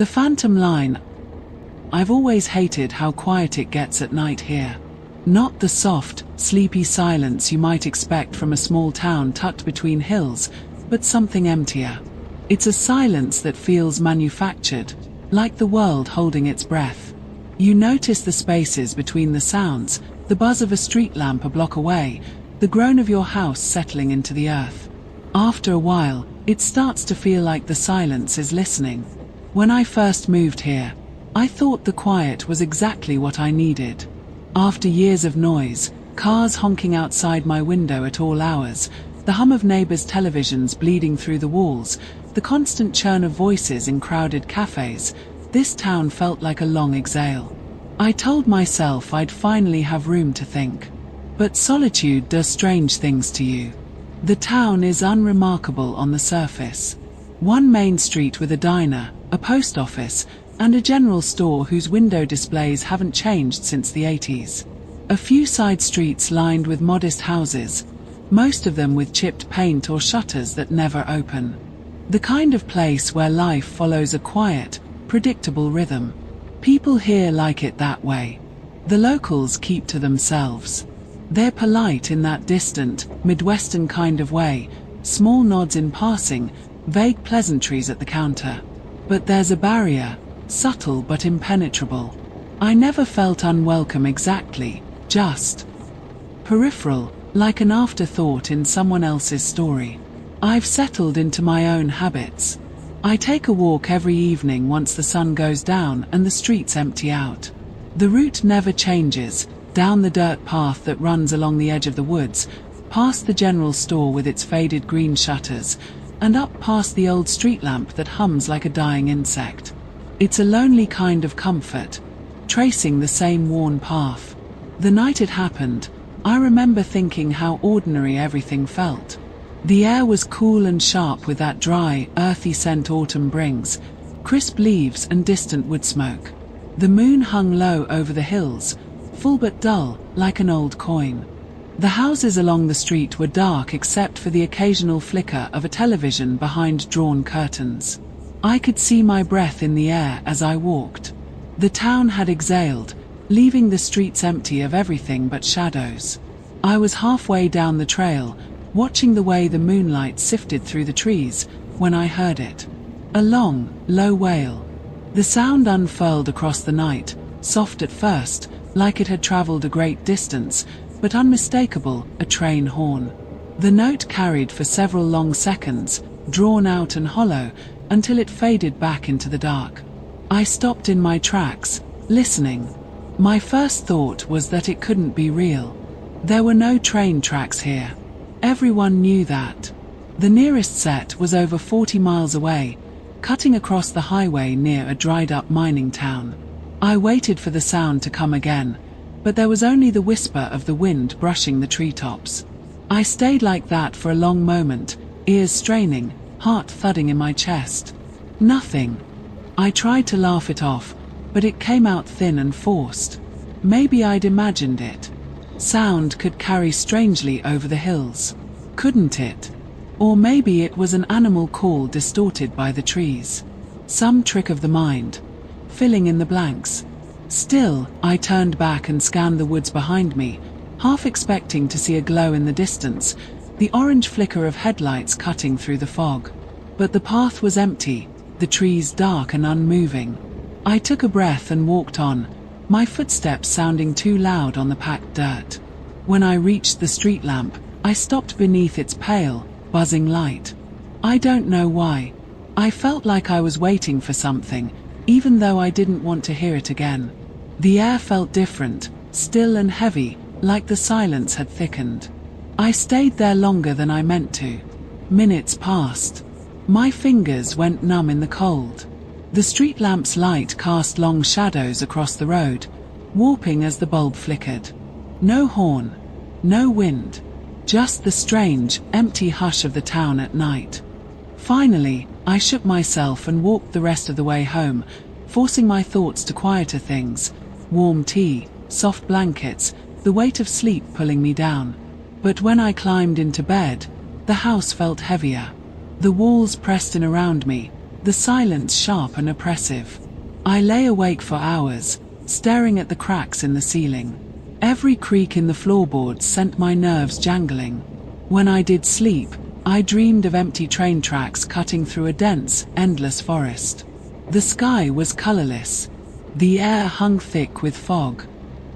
The phantom line. I've always hated how quiet it gets at night here. Not the soft, sleepy silence you might expect from a small town tucked between hills, but something emptier. It's a silence that feels manufactured, like the world holding its breath. You notice the spaces between the sounds, the buzz of a street lamp a block away, the groan of your house settling into the earth. After a while, it starts to feel like the silence is listening. When I first moved here, I thought the quiet was exactly what I needed. After years of noise, cars honking outside my window at all hours, the hum of neighbors' televisions bleeding through the walls, the constant churn of voices in crowded cafes, this town felt like a long exhale. I told myself I'd finally have room to think. But solitude does strange things to you. The town is unremarkable on the surface. One main street with a diner, a post office, and a general store whose window displays haven't changed since the 80s. A few side streets lined with modest houses, most of them with chipped paint or shutters that never open. The kind of place where life follows a quiet, predictable rhythm. People here like it that way. The locals keep to themselves. They're polite in that distant, Midwestern kind of way, small nods in passing, vague pleasantries at the counter. But there's a barrier, subtle but impenetrable. I never felt unwelcome exactly, just peripheral, like an afterthought in someone else's story. I've settled into my own habits. I take a walk every evening once the sun goes down and the streets empty out. The route never changes, down the dirt path that runs along the edge of the woods, past the general store with its faded green shutters, and up past the old street lamp that hums like a dying insect. It's a lonely kind of comfort, tracing the same worn path. The night it happened, I remember thinking how ordinary everything felt. The air was cool and sharp with that dry, earthy scent autumn brings, crisp leaves and distant wood smoke. The moon hung low over the hills, full but dull, like an old coin. The houses along the street were dark except for the occasional flicker of a television behind drawn curtains. I could see my breath in the air as I walked. The town had exhaled, leaving the streets empty of everything but shadows. I was halfway down the trail, watching the way the moonlight sifted through the trees, when I heard it. A long, low wail. The sound unfurled across the night, soft at first, like it had traveled a great distance, but unmistakable, a train horn. The note carried for several long seconds, drawn out and hollow, until it faded back into the dark. I stopped in my tracks, listening. My first thought was that it couldn't be real. There were no train tracks here. Everyone knew that. The nearest set was over 40 miles away, cutting across the highway near a dried-up mining town. I waited for the sound to come again, but there was only the whisper of the wind brushing the treetops. I stayed like that for a long moment, ears straining, heart thudding in my chest. Nothing. I tried to laugh it off, but it came out thin and forced. Maybe I'd imagined it. Sound could carry strangely over the hills, couldn't it? Or maybe it was an animal call distorted by the trees. Some trick of the mind, filling in the blanks. Still, I turned back and scanned the woods behind me, half expecting to see a glow in the distance, the orange flicker of headlights cutting through the fog. But the path was empty, the trees dark and unmoving. I took a breath and walked on, my footsteps sounding too loud on the packed dirt. When I reached the street lamp, I stopped beneath its pale, buzzing light. I don't know why. I felt like I was waiting for something, even though I didn't want to hear it again. The air felt different, still and heavy, like the silence had thickened. I stayed there longer than I meant to. Minutes passed. My fingers went numb in the cold. The street lamp's light cast long shadows across the road, warping as the bulb flickered. No horn, no wind, just the strange, empty hush of the town at night. Finally, I shook myself and walked the rest of the way home, forcing my thoughts to quieter things, warm tea, soft blankets, the weight of sleep pulling me down. But when I climbed into bed, the house felt heavier. The walls pressed in around me, the silence sharp and oppressive. I lay awake for hours, staring at the cracks in the ceiling. Every creak in the floorboards sent my nerves jangling. When I did sleep, I dreamed of empty train tracks cutting through a dense, endless forest. The sky was colorless. The air hung thick with fog.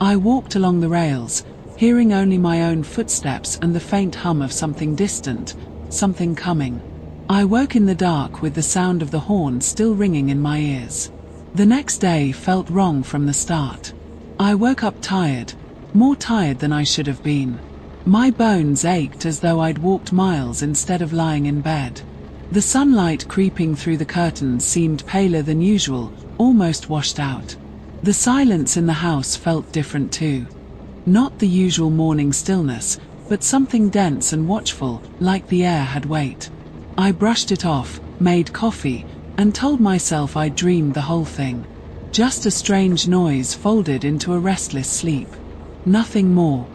I walked along the rails, hearing only my own footsteps and the faint hum of something distant, something coming. I woke in the dark with the sound of the horn still ringing in my ears. The next day felt wrong from the start. I woke up tired, more tired than I should have been. My bones ached as though I'd walked miles instead of lying in bed. The sunlight creeping through the curtains seemed paler than usual, almost washed out. The silence in the house felt different too. Not the usual morning stillness, but something dense and watchful, like the air had weight. I brushed it off, made coffee, and told myself I'd dreamed the whole thing. Just a strange noise folded into a restless sleep. Nothing more.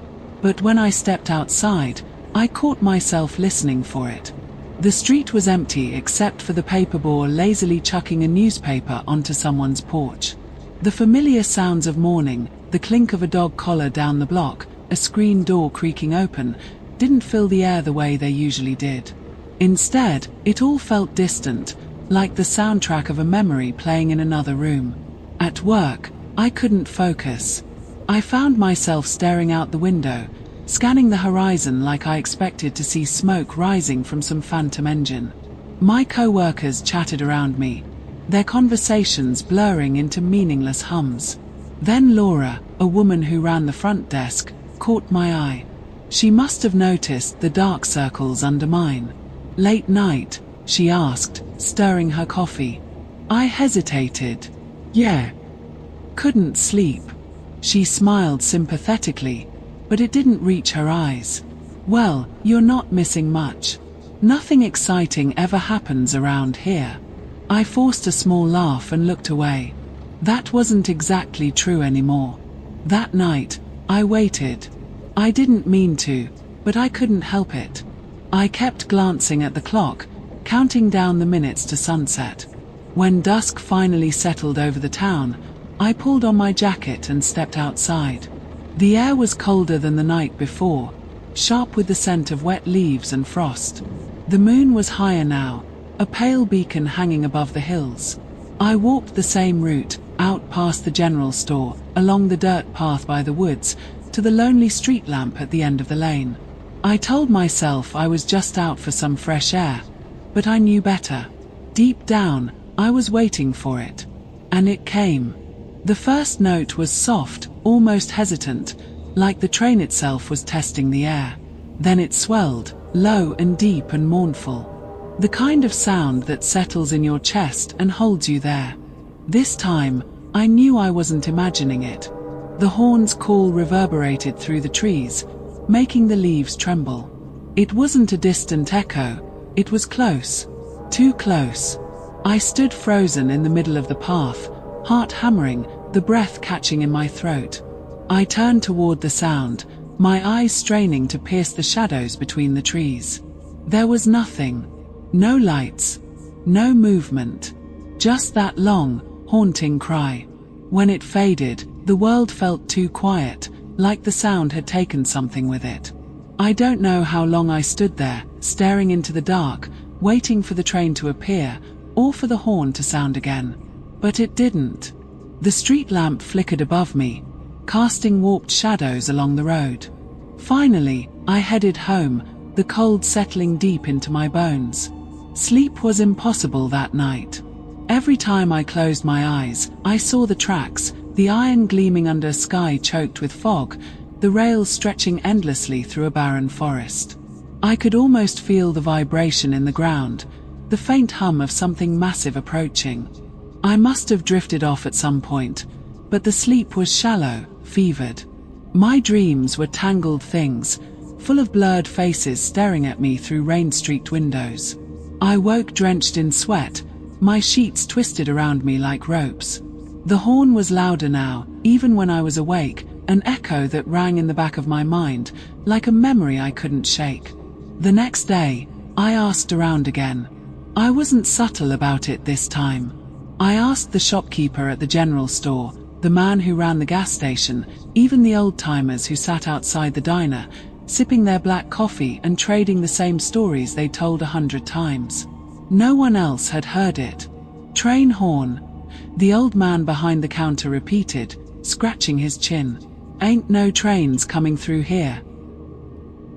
But when I stepped outside, I caught myself listening for it. The street was empty except for the paperboy lazily chucking a newspaper onto someone's porch. The familiar sounds of morning, the clink of a dog collar down the block, a screen door creaking open, didn't fill the air the way they usually did. Instead, it all felt distant, like the soundtrack of a memory playing in another room. At work, I couldn't focus. I found myself staring out the window, scanning the horizon like I expected to see smoke rising from some phantom engine. My co-workers chatted around me, their conversations blurring into meaningless hums. Then Laura, a woman who ran the front desk, caught my eye. She must have noticed the dark circles under mine. "Late night?" she asked, stirring her coffee. I hesitated. "Yeah. Couldn't sleep." She smiled sympathetically, but it didn't reach her eyes. "Well, you're not missing much. Nothing exciting ever happens around here." I forced a small laugh and looked away. That wasn't exactly true anymore. That night, I waited. I didn't mean to, but I couldn't help it. I kept glancing at the clock, counting down the minutes to sunset. When dusk finally settled over the town, I pulled on my jacket and stepped outside. The air was colder than the night before, sharp with the scent of wet leaves and frost. The moon was higher now, a pale beacon hanging above the hills. I walked the same route, out past the general store, along the dirt path by the woods, to the lonely street lamp at the end of the lane. I told myself I was just out for some fresh air, but I knew better. Deep down, I was waiting for it. And it came. The first note was soft, almost hesitant, like the train itself was testing the air. Then it swelled, low and deep and mournful. The kind of sound that settles in your chest and holds you there. This time, I knew I wasn't imagining it. The horn's call reverberated through the trees, making the leaves tremble. It wasn't a distant echo, it was close. Too close. I stood frozen in the middle of the path, heart hammering, the breath catching in my throat. I turned toward the sound, my eyes straining to pierce the shadows between the trees. There was nothing. No lights. No movement. Just that long, haunting cry. When it faded, the world felt too quiet, like the sound had taken something with it. I don't know how long I stood there, staring into the dark, waiting for the train to appear, or for the horn to sound again. But it didn't. The street lamp flickered above me, casting warped shadows along the road. Finally, I headed home, the cold settling deep into my bones. Sleep was impossible that night. Every time I closed my eyes, I saw the tracks, the iron gleaming under a sky choked with fog, the rails stretching endlessly through a barren forest. I could almost feel the vibration in the ground, the faint hum of something massive approaching. I must have drifted off at some point, but the sleep was shallow, fevered. My dreams were tangled things, full of blurred faces staring at me through rain-streaked windows. I woke drenched in sweat, my sheets twisted around me like ropes. The horn was louder now, even when I was awake, an echo that rang in the back of my mind, like a memory I couldn't shake. The next day, I asked around again. I wasn't subtle about it this time. I asked the shopkeeper at the general store, the man who ran the gas station, even the old-timers who sat outside the diner, sipping their black coffee and trading the same stories they told 100 times. No one else had heard it. "Train horn," the old man behind the counter repeated, scratching his chin. "Ain't no trains coming through here.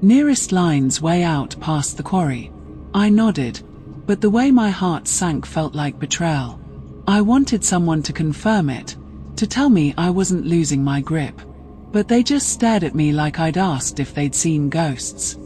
Nearest line's way out past the quarry." I nodded, but the way my heart sank felt like betrayal. I wanted someone to confirm it, to tell me I wasn't losing my grip. But they just stared at me like I'd asked if they'd seen ghosts.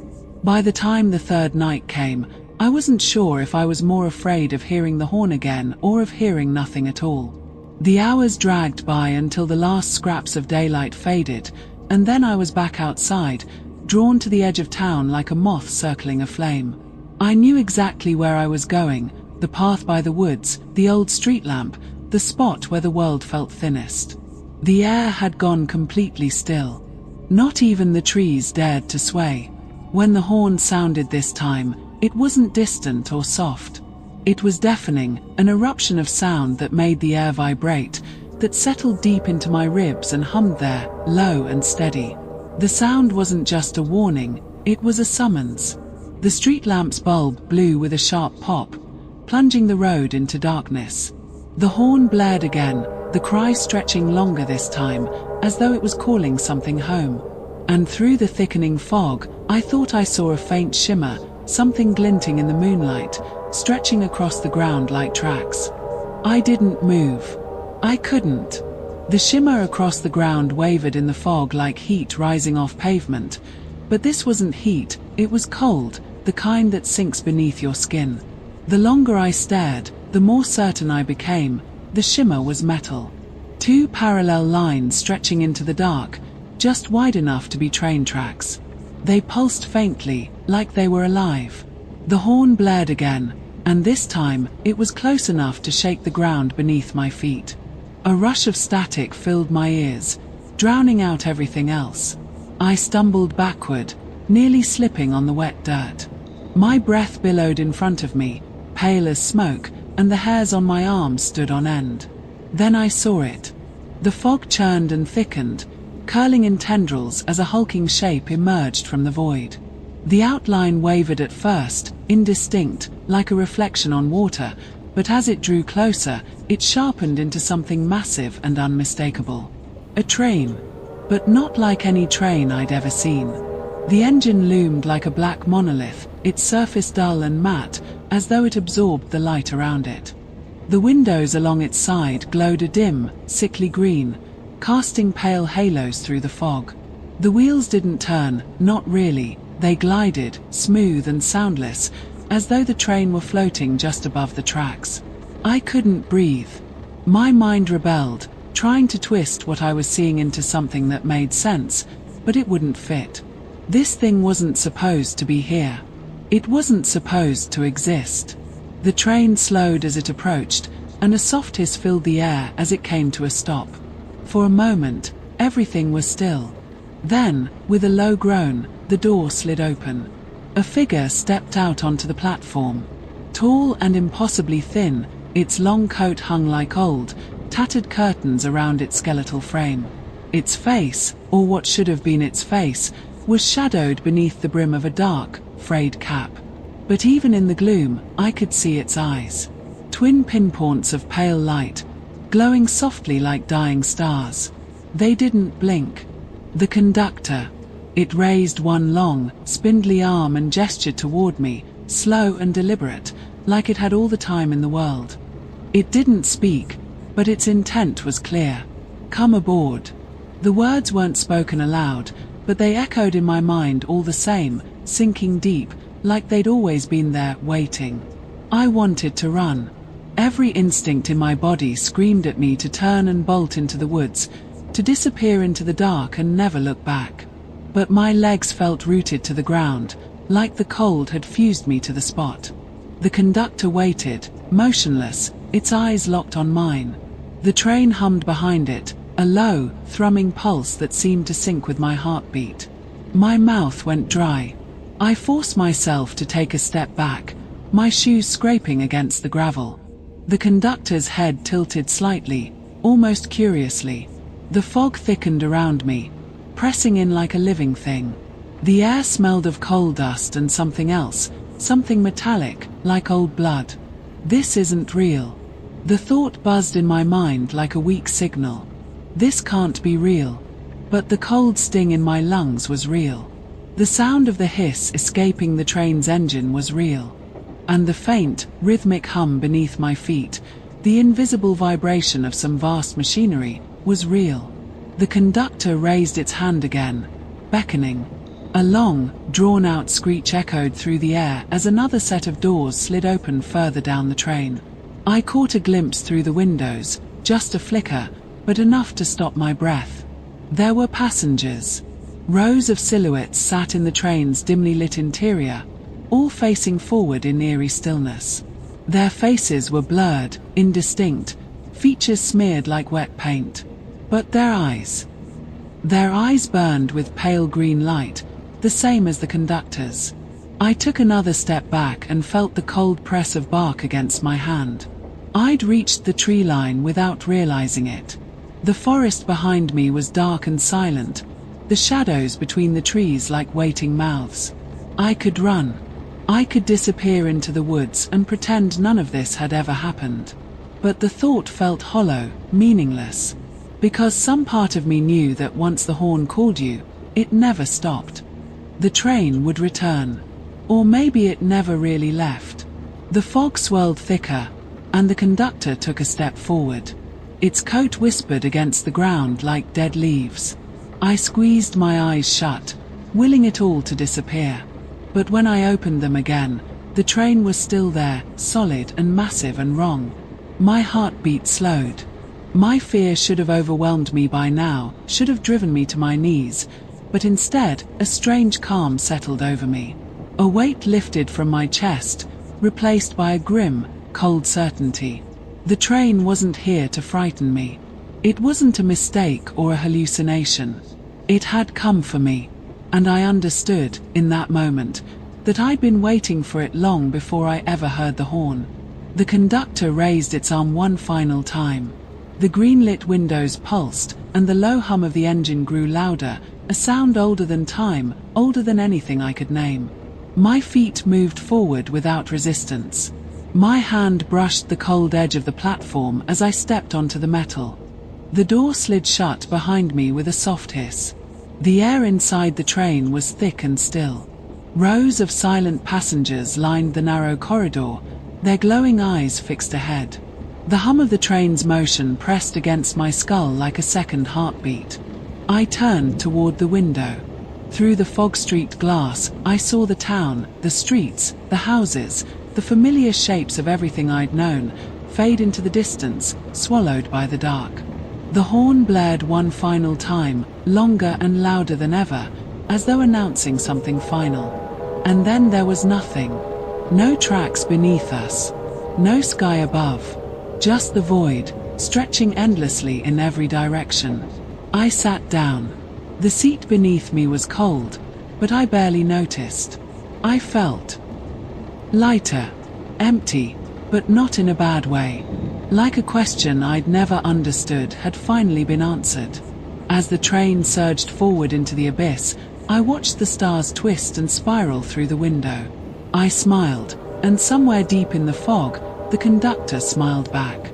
By the time the third night came, I wasn't sure if I was more afraid of hearing the horn again or of hearing nothing at all. The hours dragged by until the last scraps of daylight faded, and then I was back outside, drawn to the edge of town like a moth circling a flame. I knew exactly where I was going, the path by the woods, the old street lamp, the spot where the world felt thinnest. The air had gone completely still. Not even the trees dared to sway. When the horn sounded this time, it wasn't distant or soft. It was deafening, an eruption of sound that made the air vibrate, that settled deep into my ribs and hummed there, low and steady. The sound wasn't just a warning, it was a summons. The street lamp's bulb blew with a sharp pop, plunging the road into darkness. The horn blared again, the cry stretching longer this time, as though it was calling something home. And through the thickening fog, I thought I saw a faint shimmer, something glinting in the moonlight, stretching across the ground like tracks. I didn't move. I couldn't. The shimmer across the ground wavered in the fog like heat rising off pavement. But this wasn't heat, it was cold, the kind that sinks beneath your skin. The longer I stared, the more certain I became. The shimmer was metal. Two parallel lines stretching into the dark, just wide enough to be train tracks. They pulsed faintly, like they were alive. The horn blared again, and this time, it was close enough to shake the ground beneath my feet. A rush of static filled my ears, drowning out everything else. I stumbled backward, nearly slipping on the wet dirt. My breath billowed in front of me, pale as smoke, and the hairs on my arms stood on end. Then I saw it. The fog churned and thickened, curling in tendrils as a hulking shape emerged from the void. The outline wavered at first, indistinct, like a reflection on water, but as it drew closer, it sharpened into something massive and unmistakable. A train, but not like any train I'd ever seen. The engine loomed like a black monolith, its surface dull and matte, as though it absorbed the light around it. The windows along its side glowed a dim, sickly green, casting pale halos through the fog. The wheels didn't turn, not really, they glided, smooth and soundless, as though the train were floating just above the tracks. I couldn't breathe. My mind rebelled, trying to twist what I was seeing into something that made sense, but it wouldn't fit. This thing wasn't supposed to be here. It wasn't supposed to exist. The train slowed as it approached, and a soft hiss filled the air as it came to a stop. For a moment, everything was still. Then, with a low groan, the door slid open. A figure stepped out onto the platform. Tall and impossibly thin, its long coat hung like old, tattered curtains around its skeletal frame. Its face, or what should have been its face, was shadowed beneath the brim of a dark, frayed cap. But even in the gloom, I could see its eyes. Twin pinpoints of pale light, glowing softly like dying stars. They didn't blink. The conductor. It raised one long, spindly arm and gestured toward me, slow and deliberate, like it had all the time in the world. It didn't speak, but its intent was clear. Come aboard. The words weren't spoken aloud, but they echoed in my mind all the same, sinking deep, like they'd always been there, waiting. I wanted to run. Every instinct in my body screamed at me to turn and bolt into the woods, to disappear into the dark and never look back. But my legs felt rooted to the ground, like the cold had fused me to the spot. The conductor waited, motionless, its eyes locked on mine. The train hummed behind it, a low, thrumming pulse that seemed to sync with my heartbeat. My mouth went dry. I forced myself to take a step back, my shoes scraping against the gravel. The conductor's head tilted slightly, almost curiously. The fog thickened around me, pressing in like a living thing. The air smelled of coal dust and something else, something metallic, like old blood. This isn't real. The thought buzzed in my mind like a weak signal. This can't be real. But the cold sting in my lungs was real. The sound of the hiss escaping the train's engine was real. And the faint, rhythmic hum beneath my feet, the invisible vibration of some vast machinery, was real. The conductor raised its hand again, beckoning. A long, drawn-out screech echoed through the air as another set of doors slid open further down the train. I caught a glimpse through the windows, just a flicker, but enough to stop my breath. There were passengers. Rows of silhouettes sat in the train's dimly lit interior, all facing forward in eerie stillness. Their faces were blurred, indistinct, features smeared like wet paint. But their eyes burned with pale green light, the same as the conductor's. I took another step back and felt the cold press of bark against my hand. I'd reached the tree line without realizing it. The forest behind me was dark and silent, the shadows between the trees like waiting mouths. I could run. I could disappear into the woods and pretend none of this had ever happened. But the thought felt hollow, meaningless. Because some part of me knew that once the horn called you, it never stopped. The train would return. Or maybe it never really left. The fog swirled thicker, and the conductor took a step forward. Its coat whispered against the ground like dead leaves. I squeezed my eyes shut, willing it all to disappear. But when I opened them again, the train was still there, solid and massive and wrong. My heartbeat slowed. My fear should have overwhelmed me by now, should have driven me to my knees, but instead, a strange calm settled over me. A weight lifted from my chest, replaced by a grim, cold certainty. The train wasn't here to frighten me. It wasn't a mistake or a hallucination. It had come for me, and I understood, in that moment, that I'd been waiting for it long before I ever heard the horn. The conductor raised its arm one final time. The green-lit windows pulsed, and the low hum of the engine grew louder, a sound older than time, older than anything I could name. My feet moved forward without resistance. My hand brushed the cold edge of the platform as I stepped onto the metal. The door slid shut behind me with a soft hiss. The air inside the train was thick and still. Rows of silent passengers lined the narrow corridor, their glowing eyes fixed ahead. The hum of the train's motion pressed against my skull like a second heartbeat. I turned toward the window. Through the fog-streaked glass, I saw the town, the streets, the houses, the familiar shapes of everything I'd known, fade into the distance, swallowed by the dark. The horn blared one final time, longer and louder than ever, as though announcing something final. And then there was nothing. No tracks beneath us. No sky above. Just the void, stretching endlessly in every direction. I sat down. The seat beneath me was cold, but I barely noticed. I felt lighter, empty, but not in a bad way. Like a question I'd never understood had finally been answered. As the train surged forward into the abyss, I watched the stars twist and spiral through the window. I smiled, and somewhere deep in the fog, the conductor smiled back.